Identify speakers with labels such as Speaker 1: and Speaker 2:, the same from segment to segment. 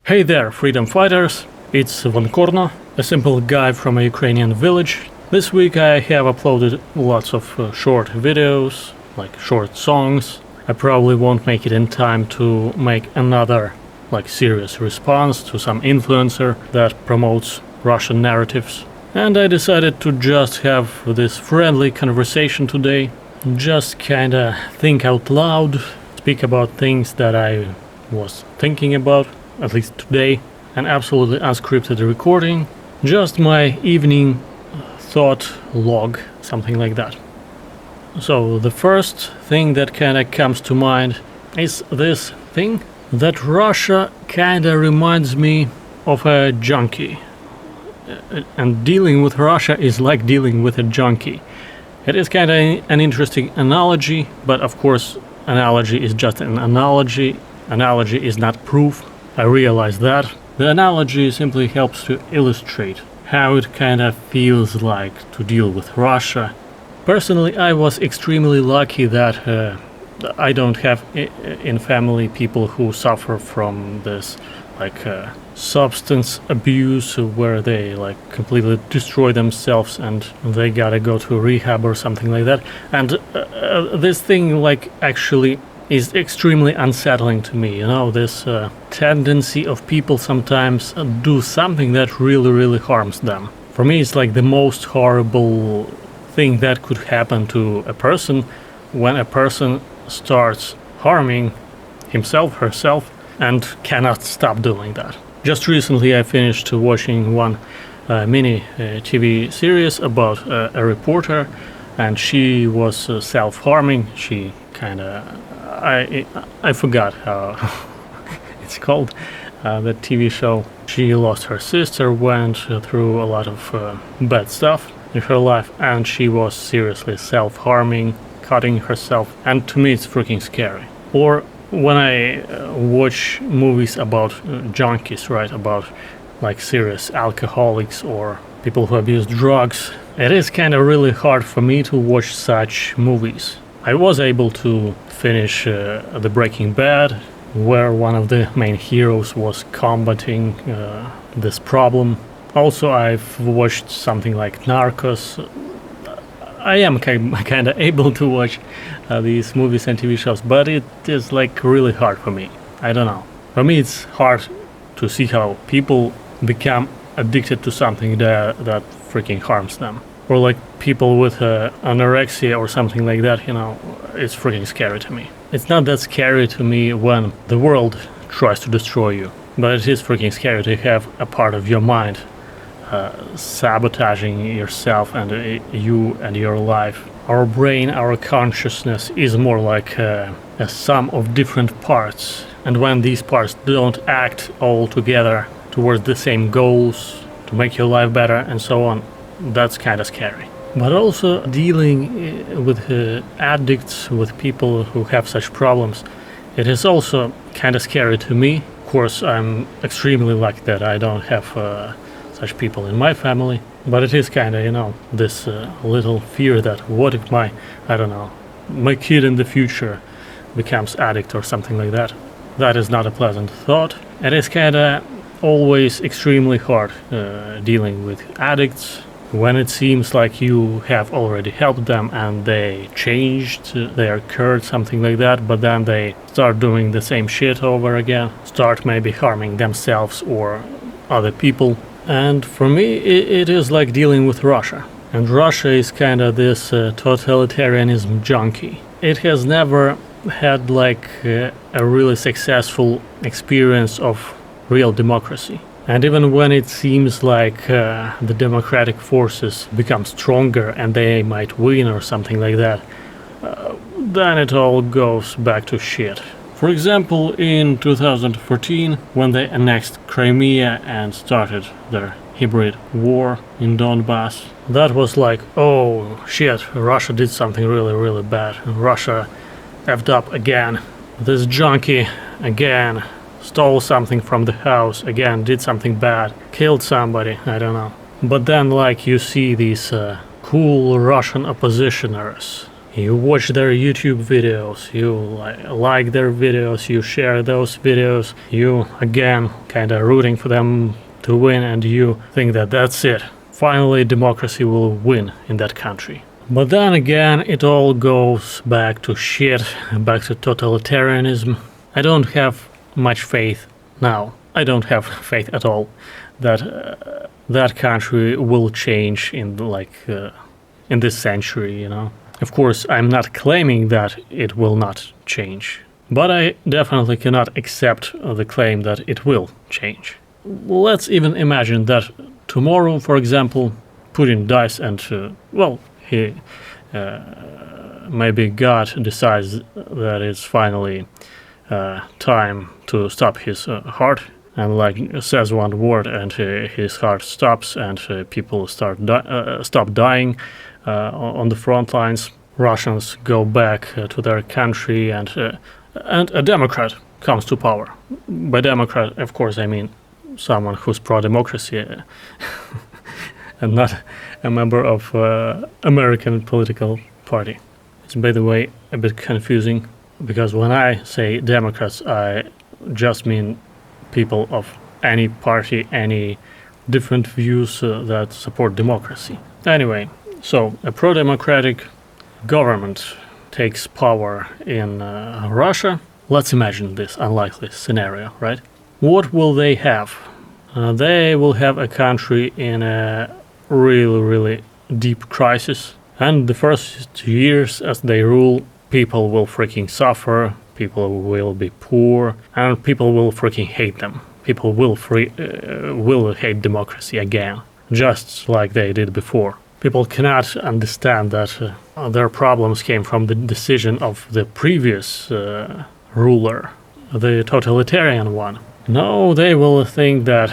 Speaker 1: Hey there, freedom fighters! It's VanKorno, a simple guy from a Ukrainian village. This week I have uploaded lots of short videos, like short songs. I probably won't make it in time to make another serious response to some influencer that promotes Russian narratives. And I decided to just have this friendly conversation today, just kinda think out loud, speak about things that I was thinking about, at least today, an absolutely unscripted recording, just my evening thought log, something like that. So the first thing that kinda comes to mind is this thing, that Russia kinda reminds me of a junkie. And dealing with Russia is like dealing with a junkie. It is kinda an interesting analogy, but of course analogy is just an analogy. Analogy is not proof. I realize that. The analogy simply helps to illustrate how it kind of feels like to deal with Russia. Personally, I was extremely lucky that I don't have in family people who suffer from this substance abuse where they completely destroy themselves and they gotta go to rehab or something like that. And this thing actually is extremely unsettling to me, this tendency of people sometimes do something that really harms them. For me, it's the most horrible thing that could happen to a person when a person starts harming himself, herself, and cannot stop doing that. Just recently I finished watching one mini TV series about a reporter, and she was self-harming. She I forgot how it's called, that TV show. She lost her sister, went through a lot of bad stuff in her life, and she was seriously self-harming, cutting herself, and to me it's freaking scary. Or when I watch movies about junkies, right, about serious alcoholics or people who abuse drugs, it is really hard for me to watch such movies. I was able to finish the Breaking Bad, where one of the main heroes was combating this problem. Also, I've watched something like Narcos. I am kind of able to watch these movies and TV shows, but it is really hard for me. I don't know. For me, it's hard to see how people become addicted to something that freaking harms them. Or people with anorexia or something like that, it's freaking scary to me. It's not that scary to me when the world tries to destroy you, but it is freaking scary to have a part of your mind sabotaging yourself and you and your life. Our brain, our consciousness is more like a sum of different parts, and when these parts don't act all together towards the same goals to make your life better and so on, that's kind of scary. But also dealing with addicts, with people who have such problems, it is also kind of scary to me. Of course, I'm extremely lucky that I don't have such people in my family, but it is kind of, this little fear that what if my kid in the future becomes addict or something like that. That is not a pleasant thought. It is kind of always extremely hard dealing with addicts when it seems like you have already helped them and they changed, they are cured, something like that, but then they start doing the same shit over again, start maybe harming themselves or other people. And for me, it is like dealing with Russia. And Russia is kind of this totalitarianism junkie. It has never had a really successful experience of real democracy. And even when it seems like the democratic forces become stronger and they might win or something like that, then it all goes back to shit. For example, in 2014, when they annexed Crimea and started their hybrid war in Donbass, that was oh shit, Russia did something really bad. Russia effed up again. This junkie again stole something from the house, again did something bad, killed somebody, I don't know. But then you see these cool Russian oppositioners You watch their YouTube videos, you like their videos, you share those videos, you again kinda rooting for them to win, and you think that that's it. Finally, democracy will win in that country. But then again, it all goes back to shit, back to totalitarianism. I don't have much faith now. I don't have faith at all that that country will change in this century, you know. Of course, I'm not claiming that it will not change, but I definitely cannot accept the claim that it will change. Let's even imagine that tomorrow, for example, Putin dies and, he maybe God decides that it's finally time to stop his heart, and says one word and his heart stops, and people stop dying on the front lines. Russians go back to their country, and a Democrat comes to power. By Democrat, of course, I mean someone who's pro-democracy and not a member of American political party. It's, by the way, a bit confusing, because when I say Democrats, I just mean people of any party, any different views that support democracy. Anyway, so a pro-democratic government takes power in Russia. Let's imagine this unlikely scenario, right? What will they have? They will have a country in a really, really deep crisis. And the first 2 years as they rule, people will freaking suffer, people will be poor, and people will freaking hate them. People will hate democracy again, just like they did before. People cannot understand that their problems came from the decision of the previous ruler, the totalitarian one. No, they will think that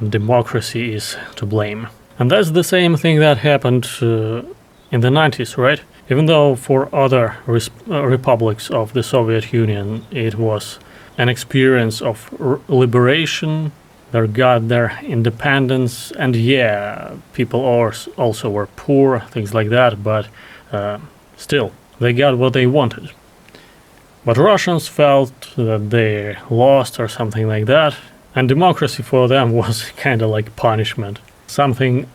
Speaker 1: democracy is to blame. And that's the same thing that happened in the 90s, right? Even though for other republics of the Soviet Union it was an experience of liberation, they got their independence, and people also were poor, things like that, but still, they got what they wanted. But Russians felt that they lost or something like that, and democracy for them was kind of like punishment. Something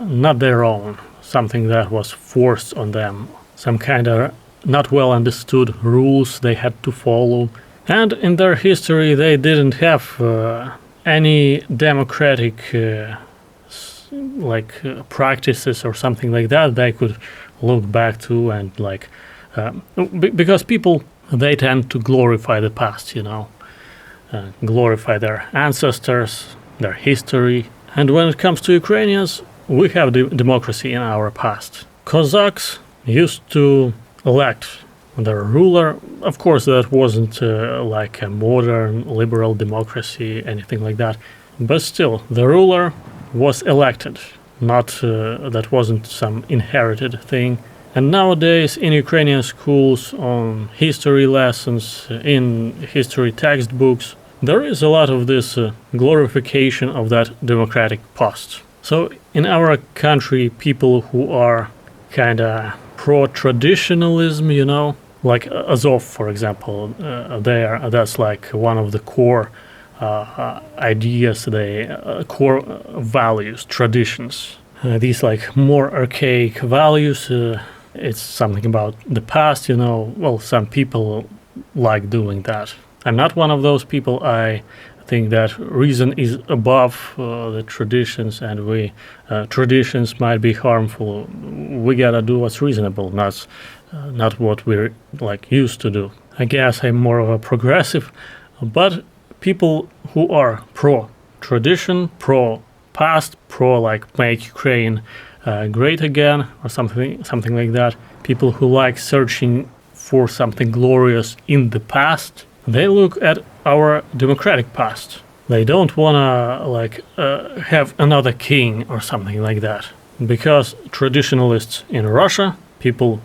Speaker 1: not their own, something that was forced on them, some kind of not well understood rules they had to follow. And in their history they didn't have any democratic practices or something like that they could look back to, and because people, they tend to glorify the past, you know, glorify their ancestors, their history. And when it comes to Ukrainians, we have democracy in our past. Cossacks used to elect their ruler. Of course, that wasn't like a modern liberal democracy, anything like that. But still, the ruler was elected. Not that wasn't some inherited thing. And nowadays, in Ukrainian schools, on history lessons, in history textbooks, there is a lot of this glorification of that democratic past. So in our country, people who are kind of pro-traditionalism, you know, like Azov, for example, that's like one of the core ideas, the core values, traditions. These like more archaic values, it's something about the past, you know. Well, some people like doing that. I'm not one of those people. I think that reason is above the traditions, and traditions might be harmful. We gotta do what's reasonable, not what we're used to do. I guess I'm more of a progressive, but people who are pro-tradition, pro-past, make Ukraine great again, or something like that. People who like searching for something glorious in the past, they look at our democratic past. They don't want to have another king or something like that. Because traditionalists in Russia, people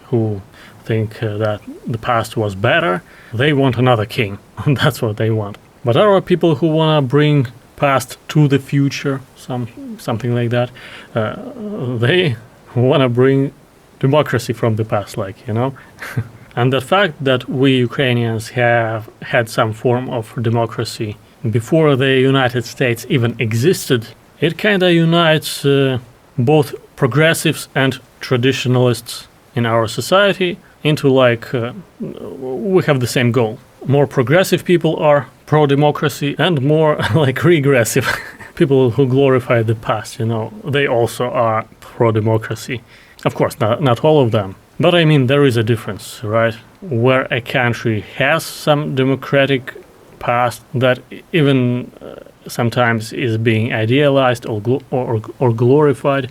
Speaker 1: who think that the past was better, they want another king. That's what they want. But there are people who want to bring past to the future, something like that. They want to bring democracy from the past, And the fact that we Ukrainians have had some form of democracy before the United States even existed, it kind of unites both progressives and traditionalists in our society into we have the same goal. More progressive people are pro-democracy and more regressive people who glorify the past, they also are pro-democracy. Of course, not all of them. But I mean, there is a difference, right? Where a country has some democratic past that even sometimes is being idealized or glorified,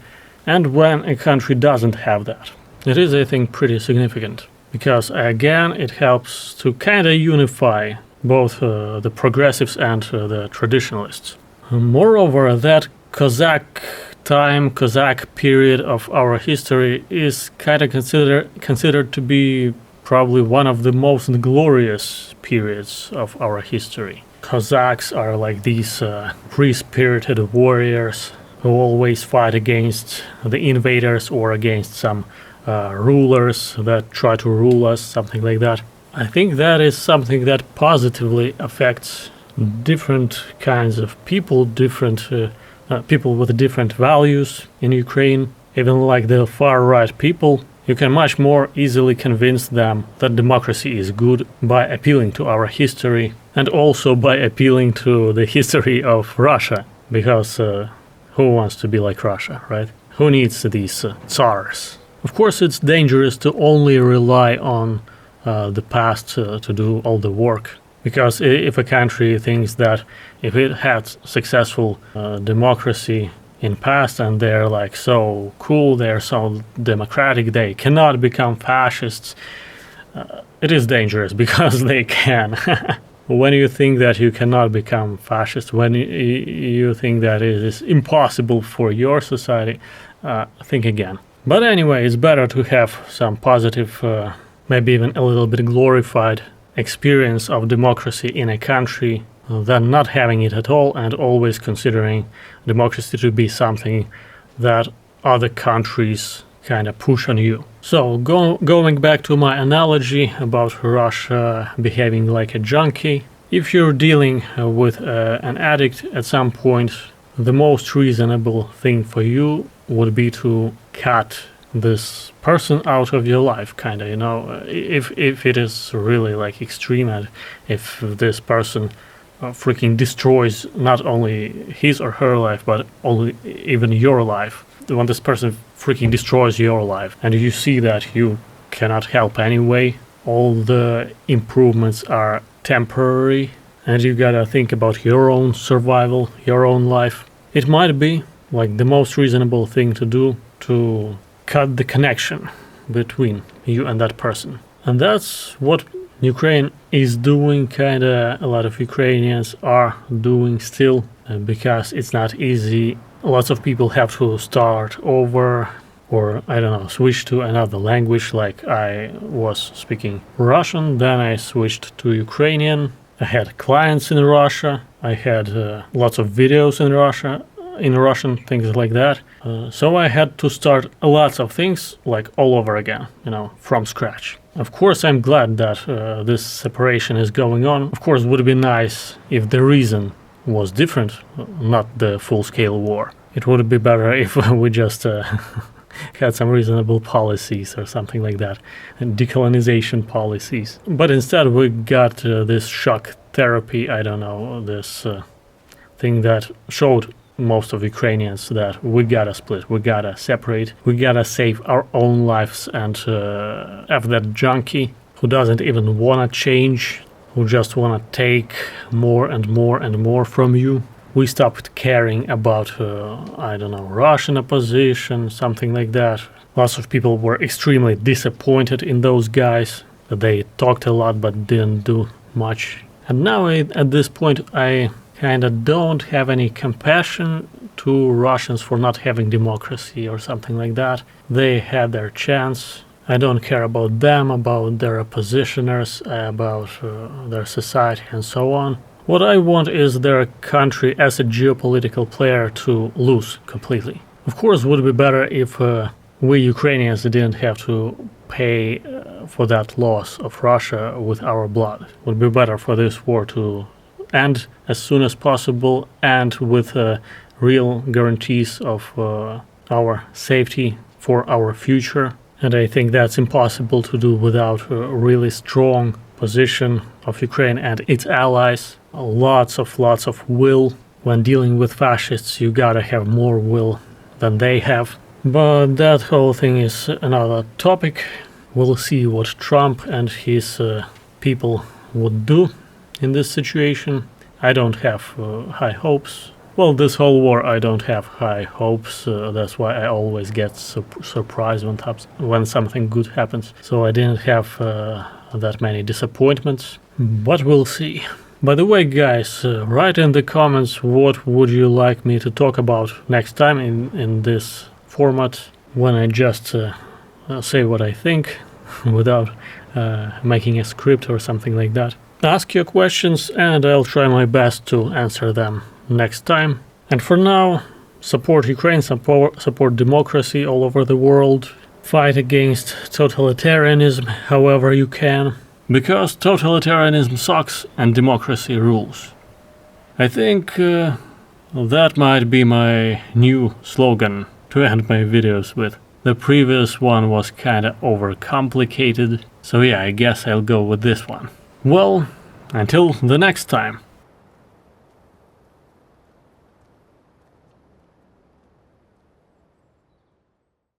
Speaker 1: and when a country doesn't have that. It is, I think, pretty significant, because again, it helps to kind of unify both the progressives and the traditionalists. Moreover, that Cossack period of our history is kind of considered to be probably one of the most glorious periods of our history. Cossacks are like these free-spirited warriors who always fight against the invaders or against some rulers that try to rule us, something like that. I think that is something that positively affects different kinds of people, different people with different values in Ukraine. Even like the far-right people, you can much more easily convince them that democracy is good by appealing to our history and also by appealing to the history of Russia, because who wants to be like Russia, right? Who needs these tsars? Of course, it's dangerous to only rely on the past to do all the work, because if a country thinks that if it had successful democracy in past and they're like so cool, they're so democratic, they cannot become fascists, it is dangerous because they can. When you think that you cannot become fascist, when you think that it is impossible for your society, think again. But anyway, it's better to have some positive, maybe even a little bit glorified experience of democracy in a country than not having it at all and always considering democracy to be something that other countries kind of push on you. So going back to my analogy about Russia behaving like a junkie, if you're dealing with an addict at some point, the most reasonable thing for you would be to cut this person out of your life, kind of, if it is really like extreme, and if this person freaking destroys not only his or her life, but only even your life. When this person freaking destroys your life and you see that you cannot help anyway, all the improvements are temporary and you gotta think about your own survival, your own life, it might be like the most reasonable thing to do to cut the connection between you and that person. And that's what Ukraine is doing, kinda a lot of Ukrainians are doing still, because it's not easy. Lots of people have to start over or, switch to another language. Like I was speaking Russian, then I switched to Ukrainian. I had clients in Russia. I had lots of videos in Russian, things like that. So I had to start lots of things like all over again, from scratch. Of course, I'm glad that this separation is going on. Of course, it would be nice if the reason was different, not the full-scale war. It would be better if we just had some reasonable policies or something like that, and decolonization policies. But instead we got this shock therapy, this thing that showed most of Ukrainians that we gotta split, we gotta separate, we gotta save our own lives, and have that Junkee who doesn't even wanna change, who just wanna take more and more and more from you. We stopped caring about, Russian opposition, something like that. Lots of people were extremely disappointed in those guys. They talked a lot but didn't do much. And now at this point I kind of don't have any compassion to Russians for not having democracy or something like that. They had their chance. I don't care about them, about their oppositioners, about their society and so on. What I want is their country as a geopolitical player to lose completely. Of course, it would be better if we Ukrainians didn't have to pay for that loss of Russia with our blood. It would be better for this war to end as soon as possible and with real guarantees of our safety for our future. And I think that's impossible to do without a really strong position of Ukraine and its allies. Lots of will. When dealing with fascists, you gotta have more will than they have. But that whole thing is another topic. We'll see what Trump and his people would do in this situation. I don't have high hopes. Well, this whole war I don't have high hopes. That's why I always get surprised when something good happens. So I didn't have that many disappointments. But we'll see. By the way, guys, write in the comments what would you like me to talk about next time in this format, when I just say what I think without making a script or something like that. Ask your questions and I'll try my best to answer them next time. And for now, support Ukraine, support democracy all over the world, fight against totalitarianism however you can, because totalitarianism sucks and democracy rules. I think that might be my new slogan to end my videos with. The previous one was kinda overcomplicated, so yeah, I guess I'll go with this one. Well, until the next time.